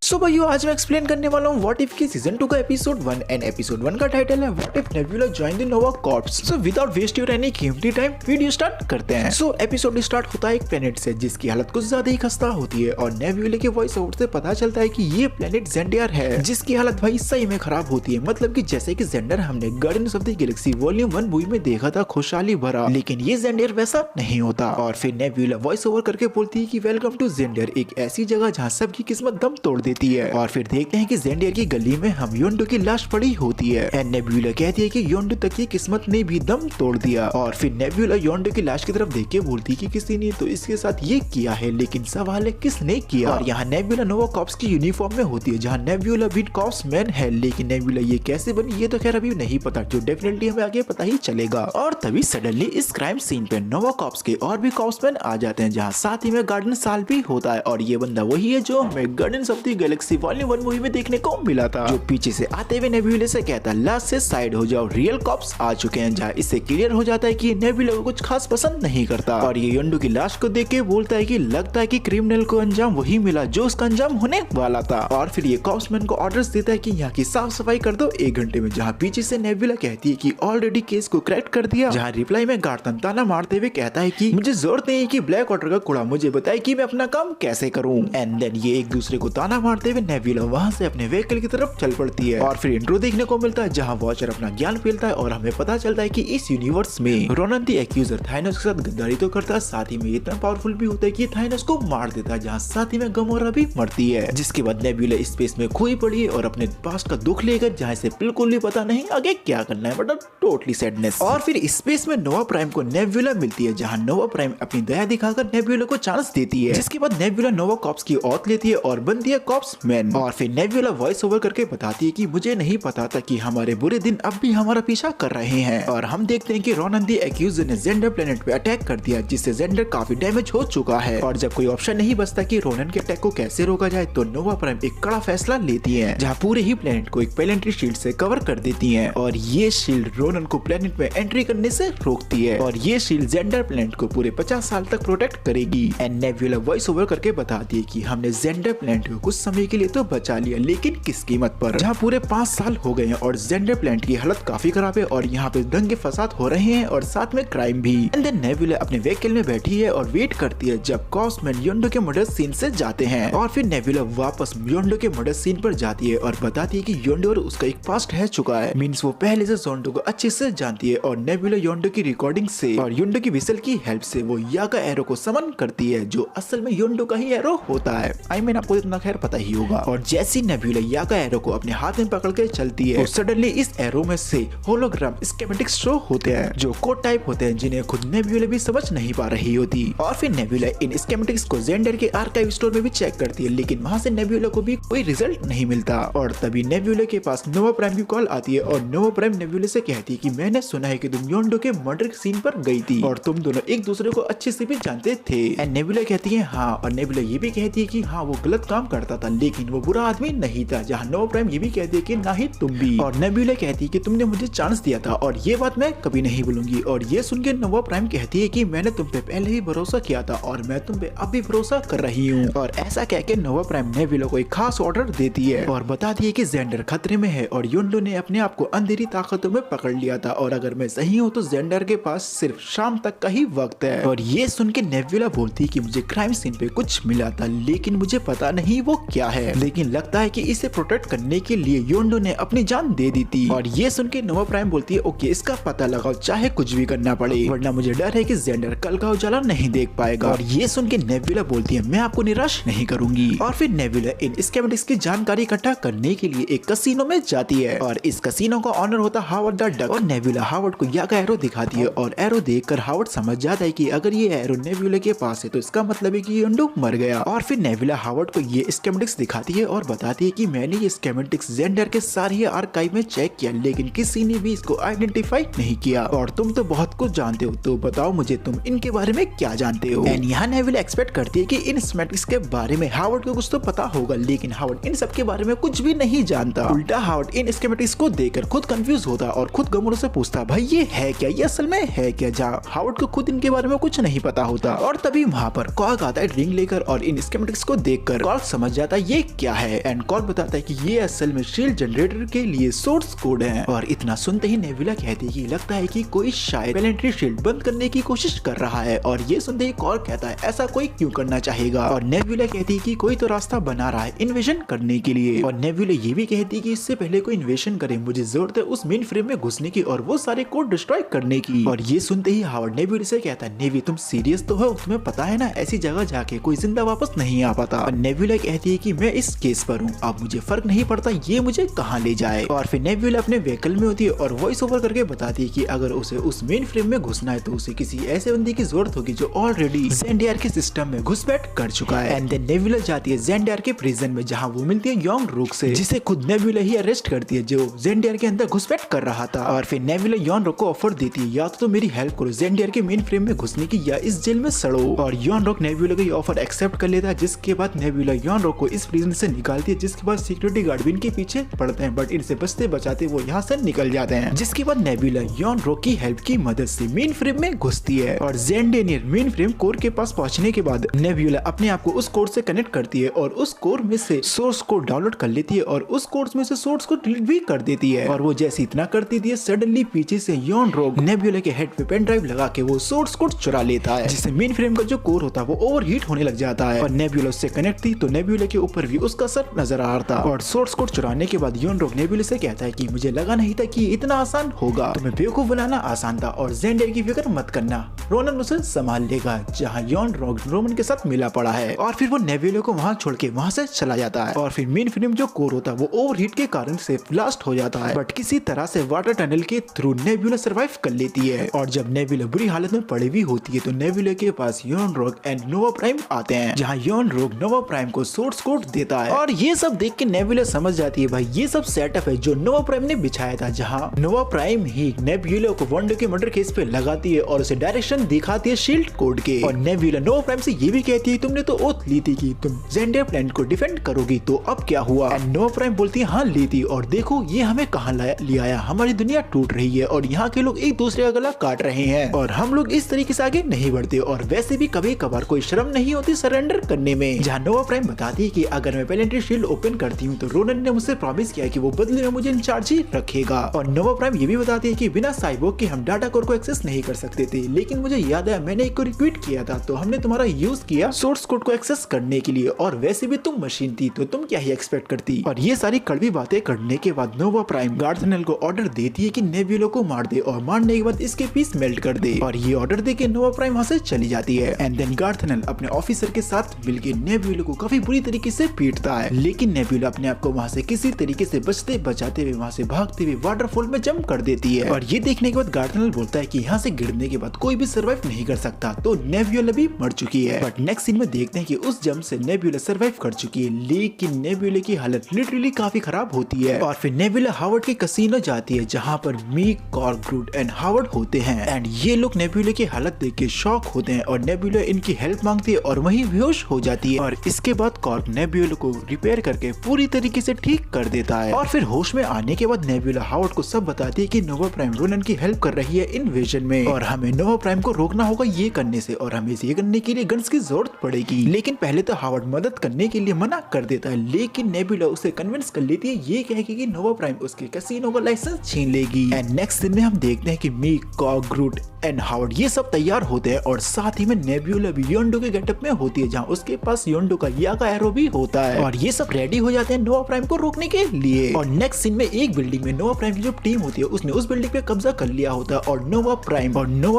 सो भाइयों आज मैं एक्सप्लेन करने वाला हूँ व्हाट इफ की सीजन 2 का एपिसोड 1 एंड एपिसोड 1 का टाइटल है what if Nebula join the Nova Corps. So without waste your any कीमती टाइम वीडियो स्टार्ट करते हैं। सो एपिसोड स्टार्ट होता है एक प्लेनेट से जिसकी हालत कुछ ज्यादा ही खस्ता होती है और नेबुला के वॉइस ओवर से पता चलता है कि ये प्लेनेट जेंडियर है जिसकी हालत भाई सही में खराब होती है। मतलब कि जैसे कि जेंडर हमने guardians of the Galaxy volume 1 movie में देखा था खुशहाली भरा, लेकिन ये जेंडियर वैसा नहीं होता। और फिर नेबुला वॉइस ओवर करके बोलती है कि वेलकम टू जेंडियर, एक ऐसी जगह जहाँ सबकी किस्मत दम तोड़ देती है। और फिर देखते हैं कि जेंडियर की गली में हम योंडो की लाश पड़ी होती है एंड नेबुला कहती है कि योंडो तक की किस्मत ने भी दम तोड़ दिया। और फिर नेबुला योंडो की लाश की तरफ देख के बोलती है कि किसी ने तो इसके साथ ये किया है, लेकिन सवाल है किसने किया। और यहाँ नेबुला नोवा कॉर्प्स की यूनिफॉर्म में होती है जहाँ नेबुला भी कॉर्प्स मैन है, लेकिन नेबुला ये कैसे बनी ये तो खैर अभी नहीं पता, जो डेफिनेटली हमें आगे पता ही चलेगा। और तभी सडनली इस क्राइम सीन पे नोवा कॉर्प्स के और भी कॉर्प्स मैन आ जाते हैं जहाँ साथ ही में गार्डन साल भी होता है। और ये बंदा वही है जो हमें guardians of the Galaxy volume 1 movie में देखने को मिला था, जो पीछे से आते हुए नेबुला से कहता है लास्ट से साइड हो जाओ, रियल कॉप्स आ चुके हैं। जहाँ इससे क्लियर हो जाता है कि नेबुला को कुछ खास पसंद नहीं करता। और ये योंडो की लाश को देख के बोलता है कि लगता है कि क्रिमिनल को अंजाम वही मिला जो उसका अंजाम होने वाला था। और फिर ये कॉप्समैन को ऑर्डर्स देता है कि यहाँ की साफ सफाई कर दो 1 घंटे में, जहाँ पीछे से नेबुला कहती है कि ऑलरेडी केस को क्रैक कर दिया। जहाँ रिप्लाई में गार्डन ताना मारते हुए कहता है कि मुझे जरूरत नहीं है कि ब्लैक वाटर का कूड़ा मुझे बताए कि मैं अपना काम कैसे करूँ। एंड देन ये एक दूसरे को ताना मारते हुए नेबुला वहाँ से अपने व्हीकल की तरफ चल पड़ती है। और फिर इंट्रो देखने को मिलता है जहाँ वॉचर अपना ज्ञान फैलता है और हमें पता चलता है कि इस यूनिवर्स में रोनन द एक्यूजर थाइनोस के साथ गद्दारी तो करता है, साथ ही में इतना पावरफुल भी होता है कि थाइनोस को मार देता है। जहाँ साथ ही में गमोरा भी मरती है, जिसके बाद नेबुला स्पेस में खोई पड़ी है और अपने पास्ट का दुख लेकर जहाँ से बिल्कुल भी पता नहीं आगे क्या करना है, बट टोटली सैडनेस। और फिर स्पेस में नोवा प्राइम को नेबुला मिलती है जहाँ नोवा प्राइम अपनी दया दिखाकर नेबुला को चांस देती है, जिसके बाद नेबुला नोवा कॉर्प्स की औत लेती है और बनती है कॉर्प्स मैन। और फिर नेबुला वॉइस ओवर करके बताती है कि मुझे नहीं पता था कि हमारे बुरे दिन अब भी हमारा पीछा कर रहे हैं। और हम देखते हैं कि रोनन द एक्यूजर ने जेंडर प्लेनेट पे अटैक कर दिया, जिससे जेंडर काफी डैमेज हो चुका है। और जब कोई ऑप्शन नहीं बचता कि रोनन के अटैक को कैसे रोका जाए, तो नोवा प्राइम एक कड़ा फैसला लेती है जहाँ पूरे ही प्लेनेट को एक प्लेनेटरी शील्ड से कवर कर देती है। और ये शील्ड रोनन को प्लेनेट में एंट्री करने से रोकती है और ये शील्ड जेंडर प्लेनेट को पूरे 50 साल तक प्रोटेक्ट करेगी। एंड नेबुला वॉइस ओवर करके बताती है कि हमने जेंडर प्लेनेट को कुछ समय के लिए तो बचा लिया, लेकिन किस कीमत पर। जहाँ पूरे 5 साल हो गए हैं और जेंडर प्लेनेट की हालत काफी खराब है और यहाँ पे दंगे फसाद हो रहे हैं और साथ में क्राइम भी। एंड देन नेबुला अपने व्हीकल में बैठी है और वेट करती है जब कॉर्प्समैन योंडो के मर्डर सीन से जाते हैं। और फिर नेबुला वापस योंडो के मर्डर सीन पर जाती है और बताती है कि योंडो और उसका एक पास्ट है चुका है, मीन्स वो पहले से योंडो को अच्छे से जानती है। और नेबुला योंडो की रिकॉर्डिंग से और योंडो की विसल की हेल्प से वो यागा एरो को समन करती है, जो असल में योंडो का ही एरो होता है। आई मीन आपको इतना खैर पता ही होगा। और जैसी नेबुला यागा एरो को अपने हाथ में पकड़ के चलती है, तो सडनली इस एरो में से होलोग्राम स्कीमेटिक्स शो होते हैं जो कोड टाइप होते हैं, जिन्हें खुद नेबुला भी समझ नहीं पा रही होती। और फिर नेबुला इन स्कीमेटिक्स को जेंडर के आर्काइव स्टोर में भी चेक करती है, लेकिन वहाँ से नेबुला को भी कोई रिजल्ट नहीं मिलता। और तभी नेबुला के पास नोवा प्राइम की कॉल आती है और नोवा प्राइम नेबुला से कहती है कि मैंने सुना है कि तुम योंडो के मर्डर सीन पर गई थी और तुम दोनों एक दूसरे को अच्छे से भी जानते थे। एंड नेबुला कहती है हाँ, और नेबुला ये भी कहती है कि हाँ वो गलत काम करता था, लेकिन वो बुरा आदमी नहीं था। जहाँ नोवा प्राइम ये भी कहती है कि ना ही तुम भी। और नेबुला कहती है कि तुमने मुझे चांस दिया था और ये बात मैं कभी नहीं भूलूंगी। और ये सुन के नोवा प्राइम कहती है कि मैंने तुम पे पहले ही भरोसा किया था और मैं तुम पे अब भी भरोसा कर रही हूँ। और ऐसा कह के नोवा प्राइम नेबुला को एक खास ऑर्डर देती है और बताती है कि जेंडर खतरे में है और योंडो ने अपने आप को अंधेरी ताकतों में पकड़ लिया था और अगर मैं सही हूँ तो जेंडर के पास सिर्फ शाम तक का ही वक्त है। और ये सुन के नेबुला बोलती है कि मुझे क्राइम सीन पे कुछ मिला था, लेकिन मुझे पता नहीं वो क्या है, लेकिन लगता है कि इसे प्रोटेक्ट करने के लिए योंडो ने अपनी जान दे दी थी। और ये सुन के नोवा प्राइम बोलती है ओके, इसका पता लगाओ चाहे कुछ भी करना पड़े, वरना मुझे डर है कि जेंडर कल का उजाला नहीं देख पाएगा। और ये सुन के नेबुला बोलती है मैं आपको निराश नहीं करूंगी। और फिर नेबुला इन स्कीमेटिक्स की जानकारी इकट्ठा करने के लिए एक कसिनो में जाती है और इस कसिनो का ऑनर होता है हावर्ड द डक। और नेबुला हावर्ड को यागा एरो दिखाती है और एरो देखकर हावर्ड समझ जाता है कि अगर ये एरो नेबुला के पास है तो इसका मतलब है कि योंडो मर गया। और फिर नेबुला हावर्ड को ये स्कीमेटिक्स दिखाती है और बताती है कि मैंने ये स्कीमेटिक्स जेंडर के सारे आर्काइव में चेक किया, लेकिन किसी ने भी इसको आइडेंटिफाई नहीं किया। और तुम तो बहुत कुछ जानते हो, तो बताओ मुझे तुम इनके बारे में क्या जानते हो। एंड यहाँ नेबुला एक्सपेक्ट करती है कि इन स्कीमेटिक्स के बारे में हावर्ड को कुछ तो पता होगा, लेकिन हावर्ड इन सब के बारे में कुछ भी नहीं जानता। उल्टा हावर्ड इन स्कीमेटिक्स को देखकर खुद कंफ्यूज होता और खुद गमोरा से पूछता भाई ये है क्या, ये असल में है क्या, जहाँ हावर्ड को खुद इनके बारे में कुछ नहीं पता होता। और तभी वहाँ पर कॉर्क आता है रिंग लेकर और इन स्कीमेटिक्स को देखकर कॉर्क समझ जाता ये क्या है। एंड कॉर्क बताता है कि ये असल में शील्ड जनरेटर के लिए सोर्स कोड है। और इतना सुनते ही नेबुला कहती है कि लगता है कि कोई शायद प्लैनेटरी शील्ड बंद करने की कोशिश कर रहा है। और ये सुनते ही कॉर्क कहता है ऐसा कोई क्यों करना चाहेगा। और नेबुला कहती है कि कोई तो रास्ता बना रहा है इन्वेजन करने के लिए। और नेबुला ये भी कहती है कि इससे पहले कोई इन्वेजन करे मुझे जरूरत है उस मेन फ्रेम में घुसने की और वो सारे कोड डिस्ट्रॉय करने की। और ये सुनते ही हावर्ड नेबुला से कहता है नेवी तुम सीरियस तो हो, तुम्हें पता है ना ऐसी जगह जाके कोई जिंदा वापस नहीं आ पाता। और नेबुला कहती है कि मैं इस केस पर हूँ, अब मुझे फर्क नहीं पड़ता ये मुझे कहाँ ले जाए। और फिर नेबुला अपने व्हीकल में होती है और वॉइस ओवर करके बताती है कि अगर उसे उस मेन फ्रेम में घुसना है तो उसे किसी ऐसे बंदे की जरूरत होगी जो ऑलरेडी ज़ेंडियर के सिस्टम में घुसपैठ कर चुका है। एंड देन नेबुला जाती है ज़ेंडियर के प्रिजन में जहाँ वो मिलती है योंग रोक से, जिसे खुद नेबुला ही अरेस्ट करती है जो ज़ेंडियर के अंदर घुसपैठ कर रहा था। और फिर नेबुला योंग रोक को ऑफर देती है या तो मेरी हेल्प करो ज़ेंडियर के मेन फ्रेम में घुसने की या इस जेल में सड़ो। और योंग रोक नेबुला का ऑफर एक्सेप्ट कर लेता है, जिसके बाद नेबुला योंग रोक को इस प्रिजन से निकालती है, जिसके बाद सिक्योरिटी गार्ड भी इनके पीछे पड़ते हैं बट इनसे बचते बचाते वो यहाँ से निकल जाते हैं। जिसके बाद नेबुला योंग रोक की हेल्प की मदद से मेन फ्रेम में घुसती है। और ज़ेंडियर मेन फ्रेम कोर के पास पहुंचने के बाद नेबुला अपने आप को उस कोड से कनेक्ट करती है और उस कोड में से सोर्स कोड डाउनलोड कर लेती है और उस कोड में से सोर्स को डिलीट भी कर देती है। और वो जैसे इतना करती थी सडनली पीछे से योंग रोक नेबुला के हेड पे पेन ड्राइव लगा के वो सोर्स कोड चुरा लेता है, जिससे मेन फ्रेम का जो कोर होता है वो ओवरहीट होने लग जाता है। और नेबुला उससे कनेक्ट थी तो नेबुला के ऊपर भी उसका असर नजर आ रहा था। और सोर्स कोड चुराने के बाद योंग रोक नेबुला से कहता है कि मुझे लगा नहीं था कि इतना आसान होगा, तुम्हें बेवकूफ बनाना आसान था और ज़ेंडियर की फिक्र मत करना, रोनन उसे संभाल लेगा। जहाँ योंग रोक रोमन के साथ मिला पड़ा है। और फिर वो नेबुला को वहाँ छोड़ के वहाँ से चला जाता है। और फिर मेन फ्रेम जो कोर होता है वो ओवरहीट के कारण से ब्लास्ट हो जाता है, बट किसी तरह से वाटर टनल के थ्रू नेबुला सर्वाइव कर लेती है। और जब नेबुला बुरी हालत में पड़ी हुई होती है तो नेबुला के पास योंग रोक एंड नोवा प्राइम आते हैं, जहाँ योंग रोक नोवा प्राइम को सोर्स कोड देता है। और ये सब देख के नेबुला समझ जाती है भाई ये सब सेटअप है जो नोवा प्राइम ने बिछाया था, जहाँ नोवा प्राइम ही नेबुला को वनडे के मर्डर केस पे लगाती है और उसे डायरेक्शन दिखाती है शील्ड कोड के। और नेबुला नोवा प्राइम से ये भी कहती है तुमने तो ओथ ली थी कि तुम ज़ेंडियर प्लैनेट को डिफेंड करोगी, तो अब क्या हुआ। एंड नोवा प्राइम बोलती है हाँ ली थी और देखो ये हमें कहाँ ले आया, हमारी दुनिया टूट रही है और यहाँ के लोग एक दूसरे का गला काट रहे हैं और हम लोग इस तरीके से आगे नहीं बढ़ते। और वैसे भी कभी कभार कोई शर्म नहीं होती सरेंडर करने में। जहाँ नोवा प्राइम बताती है कि अगर मैं प्लैनेटरी शील्ड ओपन करती हूँ तो रोनन ने मुझसे प्रॉमिस किया कि वो बदले में मुझे इंचार्ज ही रखेगा। और नोवा प्राइम ये भी बताती है कि बिना साइबोर्ग के हम डाटा कोर को एक्सेस नहीं कर सकते थे, लेकिन मुझे याद है मैंने एक को रिक्वेट किया था तो हमने तुम्हारा यूज किया सोर्स कोड को एक्सेस करने के लिए, और वैसे भी तुम मशीन थी तो तुम क्या ही एक्सपेक्ट करती। और ये सारी कड़वी बातें करने के बाद नोवा प्राइम गार्थनल को ऑर्डर देती है कि नेबुला को मार दे और मारने के बाद इसके पीस मेल्ट कर दे। और ये ऑर्डर दे के नोवा प्राइम वहाँ से चली जाती है। एंड देन गार्थनल अपने ऑफिसर के साथ मिलकर नेबुला को काफी बुरी तरीके से पीटता है, लेकिन नेबुला अपने आप को वहाँ से किसी तरीके से बचते बचाते हुए वहाँ से भागते हुए वाटरफॉल में जंप कर देती है। और ये देखने के बाद गार्थनल बोलता है कि यहाँ से गिरने के बाद कोई भी सर्वाइव नहीं कर सकता, तो नेबुला भी मर चुकी है। बट नेक्स्ट सीन में देखते हैं कि उस जंप से नेबुला सर्वाइव कर चुकी है, लेकिन नेबुला की हालत लिटरली काफी खराब होती है। और फिर नेबुला हावर्ड के कसीनो जाती है जहाँ पर Meek, Cork, Groot and Howard होते हैं। एंड ये लोग नेबुला की हालत देख के शॉक होते हैं और नेबुला इनकी हेल्प मांगती है और वही बेहोश हो जाती है। और इसके बाद कॉर्क नेबुला को रिपेयर करके पूरी तरीके से ठीक कर देता है। और फिर होश में आने के बाद नेबुला हावर्ड को सब बताती है कि नोवा प्राइम रोनन की हेल्प कर रही है इन्वेजन में और हमें नोवा प्राइम को रोकना होगा ये करने से, और हमें ये करने के लिए गन्स की जरूरत पड़ेगी। लेकिन पहले तो हावर्ड मदद करने के लिए मना कर देता है, लेकिन नेबुला उसे कन्विंस कर लेती है ये कह के कि नोवा प्राइम उसके कैसीनो का लाइसेंस छीन लेगी। एंड नेक्स्ट दिन में हम देखते हैं कि Meek, Cork, Groot and Howard ये सब तैयार होते हैं और साथ ही में नेबुला भी योंडो के गेटअप में होती है, जहाँ उसके पास योंडो का यागा एरो भी होता है। और ये सब रेडी हो जाते हैं नोवा प्राइम को रोकने के लिए। और नेक्स्ट सीन में एक बिल्डिंग में नोवा प्राइम की जो टीम होती है उसने उस बिल्डिंग पे कब्जा कर लिया होता है और नोवा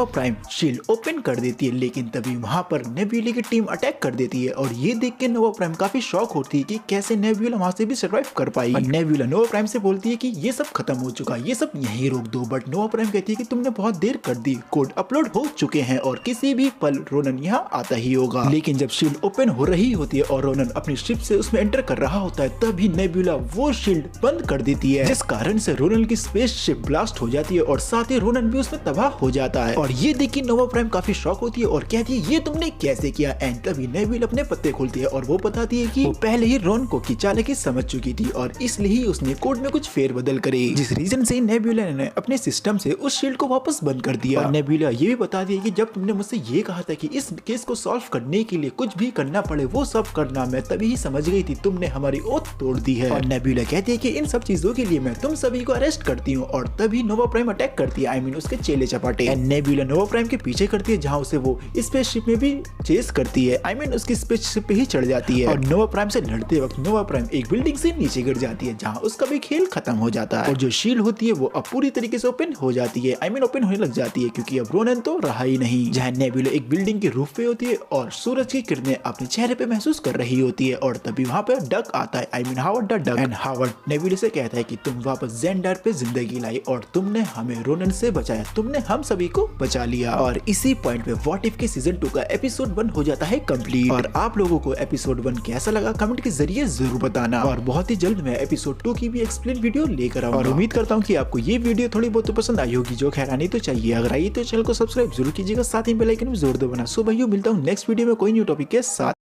प्राइम शील्ड ओपन कर देती है, लेकिन तभी वहाँ पर नेबुला की टीम अटैक कर देती है। और ये देख के नोवा प्राइम काफी शॉक होती है कि कैसे नेबुला वहाँ से भी सर्वाइव कर पाई। और नेबुला नोवा प्राइम से बोलती है कि ये सब खत्म हो चुका, ये सब यहीं रोक दो। बट नोवा प्राइम कहती है कि तुमने बहुत देर कर दी, कोड अपलोड हो चुके हैं और किसी भी पल रोनन यहाँ आता ही होगा। लेकिन जब शील्ड ओपन हो रही होती है और रोनन अपनी शिप से उसमें एंटर कर रहा होता है, तभी नेबुला वो शील्ड बंद कर देती है, जिस कारण से रोनन की स्पेस शिप ब्लास्ट हो जाती है और साथ ही रोनन भी उसमें तबाह हो जाता है। और ये देख के नोवा प्राइम काफी शॉक होती है और कहती है ये तुमने कैसे किया। एंड तभी नेबुला अपने पत्ते खोलती है और वो बताती है कि वो पहले ही रोनको की चालाकी समझ चुकी थी और इसलिए ही उसने कोड में कुछ फेरबदल करे, जिस रीजन से नेबुला ने अपने सिस्टम से उस शील्ड को वापस बंद कर दिया। और नेबुला ये भी बताती है कि जब तुमने मुझसे ये कहा था कि इस केस को सॉल्व करने के लिए कुछ भी करना पड़े वो सब करना, मैं तभी तभी समझ गई थी तुमने हमारी ओथ तोड़ दी है। और नेबुला कहती है कि इन सब चीजों के लिए मैं तुम सभी को अरेस्ट करती हूँ। और तभी नोवा प्राइम अटैक करती है, उसके चेले चपाटे। एंड नेबुला नोवा प्राइम के पीछे करती है, जहाँ उसे वो स्पेसशिप में भी चेस करती है। उसकी स्पेसशिप पे ही चढ़ जाती है। और नोवा प्राइम से लड़ते वक्त नोवा प्राइम एक बिल्डिंग से नीचे गिर जाती है, जहाँ उसका भी खेल खत्म हो जाता है। और जो शील्ड होती है वो अब पूरी तरीके से ओपन हो जाती है, ओपन होने लग जाती है, क्योंकि अब रोनन तो रहा ही नहीं। जहाँ नेबुला एक बिल्डिंग के रूफ पे होती है और सूरज की किरणें अपने चेहरे पे महसूस कर रही होती है। और तभी वहाँ पे डक आता है, Howard the duck. And Howard Nebula से कहता है कि तुम वापस जेंडार पे जिंदगी लाई और तुमने हमें रोनन से बचाया, तुमने हम सभी को बचा लिया। और इसी पॉइंट पे व्हाट इफ के सीजन 2 का एपिसोड 1 हो जाता है कंप्लीट। और आप लोगों को एपिसोड 1 कैसा लगा कमेंट के जरिए जरूर बताना। और बहुत ही जल्द मैं एपिसोड 2 की भी एक्सप्लेन वीडियो लेकर आऊंगा। और उम्मीद करता हूँ कि आपको ये वीडियो थोड़ी बहुत पसंद आई होगी, जो खैर आनी तो चाहिए। अगर आई तो चैनल को सब्सक्राइब जरूर कीजिएगा, साथ ही बेल आइकन भी जोर दो बना। सो भाइयों, मिलता हूँ नेक्स्ट वीडियो में कोई न्यू टॉपिक के साथ।